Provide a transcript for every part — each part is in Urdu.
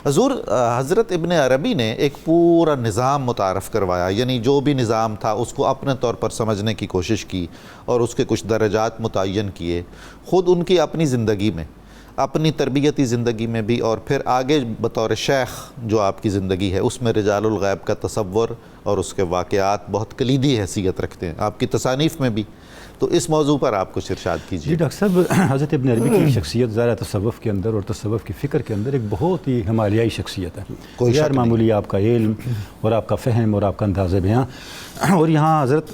حضور حضرت ابن عربی نے ایک پورا نظام متعارف کروایا، یعنی جو بھی نظام تھا اس کو اپنے طور پر سمجھنے کی کوشش کی اور اس کے کچھ درجات متعین کیے، خود ان کی اپنی زندگی میں، اپنی تربیتی زندگی میں بھی، اور پھر آگے بطور شیخ جو آپ کی زندگی ہے اس میں رجال الغیب کا تصور اور اس کے واقعات بہت کلیدی حیثیت رکھتے ہیں آپ کی تصانیف میں بھی. تو اس موضوع پر آپ کچھ ارشاد کیجیے. جی ڈاکٹر صاحب، حضرت ابن عربی کی شخصیت ظاہر تصوف کے اندر اور تصوف کی فکر کے اندر ایک بہت ہی ہمالیائی شخصیت ہے. غیر معمولی آپ کا علم اور آپ کا فہم اور آپ کا انداز بیاں. اور یہاں حضرت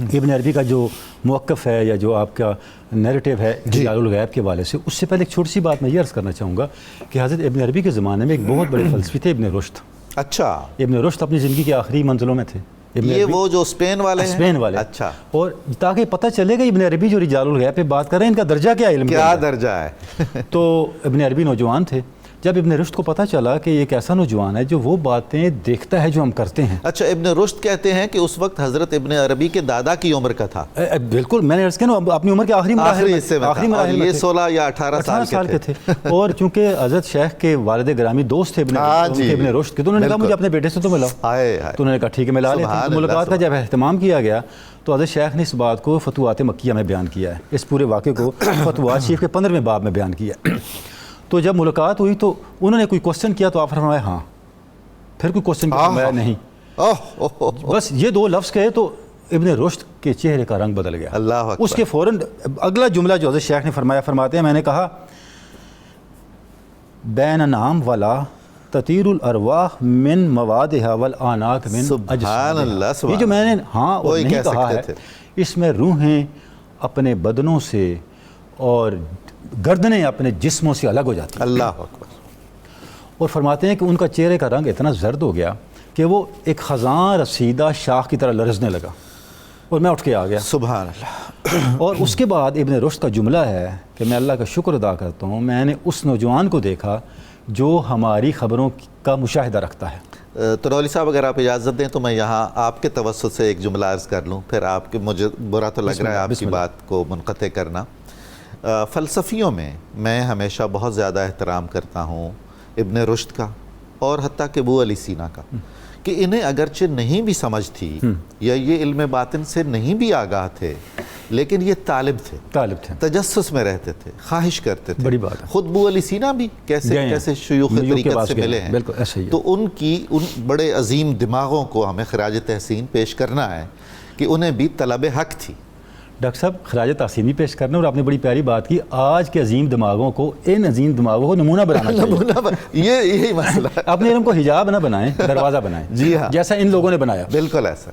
ابن عربی کا جو موقف ہے یا جو آپ کا نیریٹو ہے رجال الغیب کے حوالے سے، اس سے پہلے ایک چھوٹی سی بات میں یہ عرض کرنا چاہوں گا کہ حضرت ابن عربی کے زمانے میں ایک بہت بڑے فلسفی تھے ابن رشد. اچھا، ابن رشد اپنی زندگی کے آخری منزلوں میں تھے. یہ وہ جو اسپین والے ہیں؟ اسپین والے. اچھا. اور تاکہ پتہ چلے گا ابن عربی جو رجال الغیب پہ بات کر رہے ہیں ان کا درجہ کیا علم کیا درجہ ہے. تو ابن عربی نوجوان تھے جب ابن رشد کو پتہ چلا کہ ایک ایسا نوجوان ہے جو وہ باتیں دیکھتا ہے جو ہم کرتے ہیں. اچھا، ابن رشد کہتے ہیں کہ اس وقت حضرت ابن عربی کے دادا کی عمر کا تھا. بالکل، میں نے عرض کیا نا اپنی عمر کے آخری حصے میں، یہ 16 یا 18 سال کے تھے. اور چونکہ حضرت شیخ کے والد گرامی دوست تھے ابن رشد کے، تو انہوں نے کہا مجھے اپنے بیٹے سے تو ملاؤ. تو انہوں نے کہا ٹھیک ہے ملا لیتے ہیں. تو ملاقات کا جب اہتمام کیا گیا تو حضرت شیخ نے اس بات کو فتوحات مکیہ میں بیان کیا ہے. اس پورے واقعے کو فتوحات شریف کے 15ویں باب میں بیان کیا. تو جب ملاقات ہوئی تو انہوں نے کوئی کوسچن کیا تو آپ فرمایا ہاں، پھر کوئی کوسچن فرمایا نہیں. بس یہ دو لفظ کہے تو ابن رشد کے چہرے کا رنگ بدل گیا. اللہ اکبر. اس کے فوراً اگلا جملہ جو حضرت شیخ نے فرماتے ہیں، میں نے کہا بین نام والا تطیر الارواح من موادها والآناک من سبحان اللہ. یہ جو میں نے ہاں اور نہیں کہا ہے، اس میں روحیں اپنے بدنوں سے اور گردنیں اپنے جسموں سے الگ ہو جاتی ہیں. اللہ اکبر. اور فرماتے ہیں کہ ان کا چہرے کا رنگ اتنا زرد ہو گیا کہ وہ ایک خزاں رسیدہ شاخ کی طرح لرزنے لگا اور میں اٹھ کے آ گیا. سبحان اللہ. اور اس کے بعد ابن رشد کا جملہ ہے کہ میں اللہ کا شکر ادا کرتا ہوں، میں نے اس نوجوان کو دیکھا جو ہماری خبروں کا مشاہدہ رکھتا ہے. تنولی صاحب اگر آپ اجازت دیں تو میں یہاں آپ کے توسط سے ایک جملہ عرض کر لوں، پھر آپ کے مجھے برا تو لگ رہا ہے آپ کی بات کو منقطع کرنا. فلسفیوں میں ہمیشہ بہت زیادہ احترام کرتا ہوں ابن رشد کا اور حتیٰ کہ ابو علی سینا کا، کہ انہیں اگرچہ نہیں بھی سمجھ تھی یا یہ علم باطن سے نہیں بھی آگاہ تھے، لیکن یہ طالب تھے، تجسس میں رہتے تھے، خواہش کرتے تھے. بڑی بات ہے. خود ابو علی سینا بھی کیسے شیوخ طریقت سے ملے ہیں. تو ان بڑے عظیم دماغوں کو ہمیں خراج تحسین پیش کرنا ہے کہ انہیں بھی طلب حق تھی. ڈاکٹر صاحب خراج تحسین بھی پیش کرنا، اور آپ نے بڑی پیاری بات کی، آج کے عظیم دماغوں کو ان عظیم دماغوں کو نمونہ بنانا چاہیے. یہی مسئلہ ہے. اپنے علم کو حجاب نہ بنائیں، دروازہ بنائیں. جی ہاں، جیسا ان لوگوں نے بنایا. بالکل ایسا.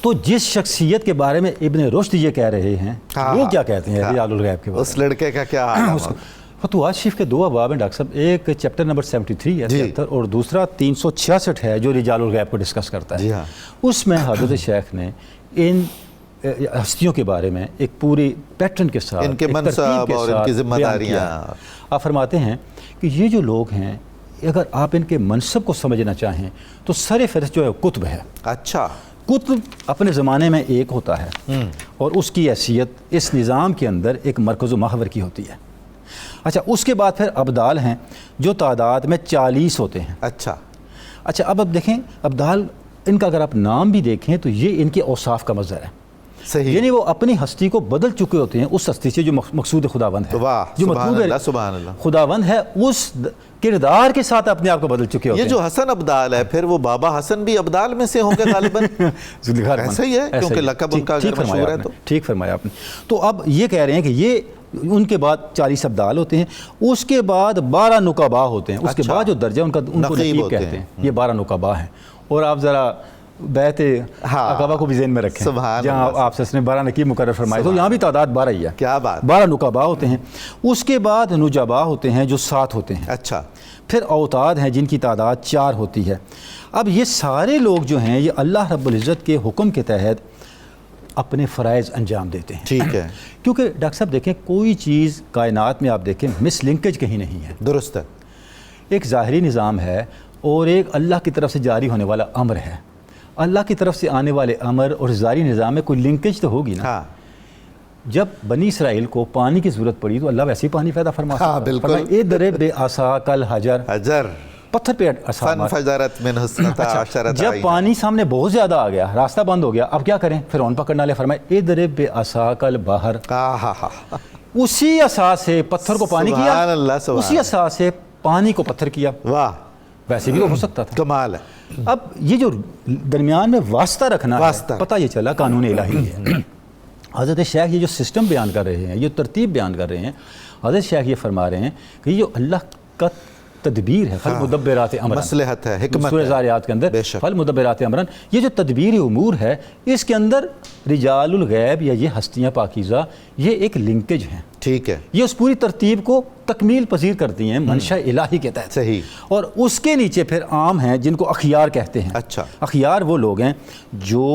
تو جس شخصیت کے بارے میں ابن رشد یہ کہہ رہے ہیں، وہ کیا کہتے ہیں رجال الغیب کے بارے میں؟ اس لڑکے کا کیا حال ہے؟ فتوحات شریف کے دو ابواب ہیں ڈاکٹر صاحب، ایک چیپٹر نمبر 73 ہے 73 اور دوسرا 366 ہے جو رجال الغیب کو ڈسکس کرتا ہے. اس میں حضرت شیخ نے ان ہستیوں کے بارے میں ایک پوری پیٹرن کے ساتھ، ان کے منصب اور ان کی ذمہ داریاں. آپ فرماتے ہیں کہ یہ جو لوگ ہیں اگر آپ ان کے منصب کو سمجھنا چاہیں تو سر فہرست جو ہے قطب ہے. اچھا. قطب اپنے زمانے میں ایک ہوتا ہے اور اس کی حیثیت اس نظام کے اندر ایک مرکز و محور کی ہوتی ہے. اچھا، اس کے بعد پھر ابدال ہیں جو تعداد میں 40 ہوتے ہیں. اچھا اب دیکھیں ابدال، ان کا اگر آپ نام بھی دیکھیں تو یہ ان کے اوصاف کا مظہر ہے. صحیح. یعنی وہ اپنی ہستی کو بدل چکے ہوتے ہیں اس ہستی سے جو مقصود خداوند ہے. جو مطلوب خداوند ہے اس کردار کے ساتھ اپنے آپ کو بدل چکے ہوتے ہیں. یہ جو حسن ابدال ہے، پھر وہ بابا حسن بھی ابدال میں سے ہوں گے غالباً. ایسا ہی ہے کیونکہ لقب ان کا اگر مشہور ہے تو. ٹھیک فرمایا آپ نے. تو اب یہ کہہ رہے ہیں کہ یہ ان کے بعد 40 ابدال ہوتے ہیں، اس کے بعد 12 نقباء ہوتے ہیں. اس کے بعد جو درجہ ان کو نقیب کہتے ہیں. یہ 12 نقباء ہیں. اور آپ ذرا بیعت عقبہ کو بھی ذہن میں رکھیں جہاں آپ سے اس نے 12 نقیب مقرر فرمائے، تو یہاں بھی تعداد 12 ہی ہے. کیا بات. 12 نقباء ہوتے ہیں. اس کے بعد نجباء ہوتے ہیں جو 7 ہوتے ہیں. اچھا. پھر اوتاد ہیں جن کی تعداد 4 ہوتی ہے. اب یہ سارے لوگ جو ہیں یہ اللہ رب العزت کے حکم کے تحت اپنے فرائض انجام دیتے ہیں. ٹھیک ہے. کیونکہ ڈاکٹر صاحب دیکھیں کوئی چیز کائنات میں آپ دیکھیں مس لنکیج کہیں نہیں ہے. درست ہے. ایک ظاہری نظام ہے اور ایک اللہ کی طرف سے جاری ہونے والا امر ہے. اللہ کی طرف سے آنے والے امر اور ظاہری نظام میں کوئی لنکیج تو ہوگی نا. جب بنی اسرائیل کو پانی کی ضرورت پڑی تو اللہ ویسے ہی پانی پیدا فرما سکتا ہے. بالکل. اے درے بے عصا کل حجر. پتھر پہ جب پانی سامنے بہت زیادہ آ گیا، راستہ بند ہو گیا، اب کیا کریں؟ فرعون پکڑنے والے فرمائے اضرب بعصاک البحر، اسی عصا سے پتھر کو پانی کیا، اسی عصا سے پانی کو پتھر کیا۔ واہ، ویسے بھی ہو سکتا تھا، کمال ہے۔ اب یہ جو درمیان میں واسطہ رکھنا ہے، پتہ یہ چلا قانون الہی ہے۔ حضرت شیخ یہ جو سسٹم بیان کر رہے ہیں، یہ ترتیب بیان کر رہے ہیں، حضرت شیخ یہ فرما رہے ہیں کہ یہ جو اللہ کا تدبیر ہے، فالمدبرات امرا، مصلحت ہے، حکمت ہے سورہ زاریات کے اندر، فالمدبرات امرا، یہ جو تدبیر امور ہے، اس کے اندر رجال الغیب یا یہ ہستیاں پاکیزہ، یہ ایک لنکیج ہیں، ٹھیک ہے، یہ اس پوری ترتیب کو تکمیل پذیر کرتی ہیں منشاء الہی کے تحت، صحیح، اور اس کے نیچے پھر عام ہیں جن کو اخیار کہتے ہیں۔ اچھا، اخیار وہ لوگ ہیں جو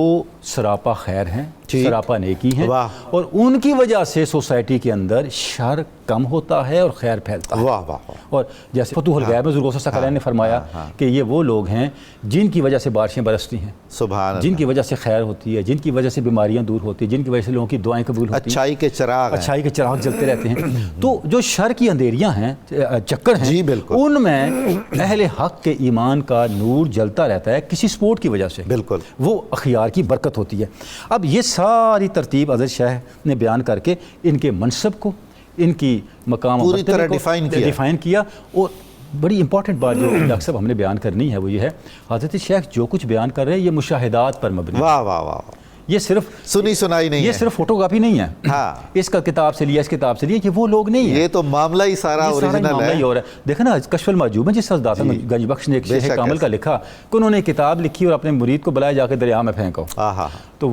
سراپا خیر ہیں، سراپا نیکی ہیں، اور ان کی وجہ سے سوسائٹی کے اندر شر کم ہوتا ہے اور خیر پھیلتا ہے۔ اور جیسے فتوح الغیب میں حضور صلی اللہ علیہ وسلم نے فرمایا کہ یہ وہ لوگ ہیں جن کی وجہ سے بارشیں برستی ہیں، جن کی وجہ سے خیر ہوتی ہے، جن کی وجہ سے بیماریاں دور ہوتی ہیں، جن کی وجہ سے لوگوں کی دعائیں قبول ہوتی ہیں، اچھائی کے چراغ جلتے رہتے ہیں۔ تو جو شر کی اندھیریاں ہیں، چکر ہیں، ان میں اہل حق کے ایمان کا نور جلتا رہتا ہے کسی سپورٹ کی وجہ سے، بالکل وہ اخیار کی برکت ہوتی ہے۔ اب یہ ساری ترتیب حضرت شاہ نے بیان کر کے ان کے منصب کو، ان کی مقام پوری طرح ڈیفائن کیا۔ اور بڑی امپورٹنٹ بات جو ڈاکٹر صاحب ہم نے بیان کرنی ہے وہ یہ ہے، حضرت شیخ جو کچھ بیان کر رہے ہیں یہ مشاہدات پر مبنی، واہ واہ واہ، یہ صرف سنی سنائی نہیں ہے، یہ صرف فوٹو کاپی نہیں ہے، ہاں اس کا کتاب سے لیا، اس کتاب سے لیا، یہ وہ لوگ نہیں ہیں، یہ تو معاملہ ہی سارا اوریجنل ہے۔ اور دیکھیں نا کشف المعجوب میں جس داتا گنج بخش نے ایک شیخ کامل کا لکھا کہ انہوں نے کتاب لکھی اور اپنے مرید کو بلایا جا کے دریا میں پھینکو، تو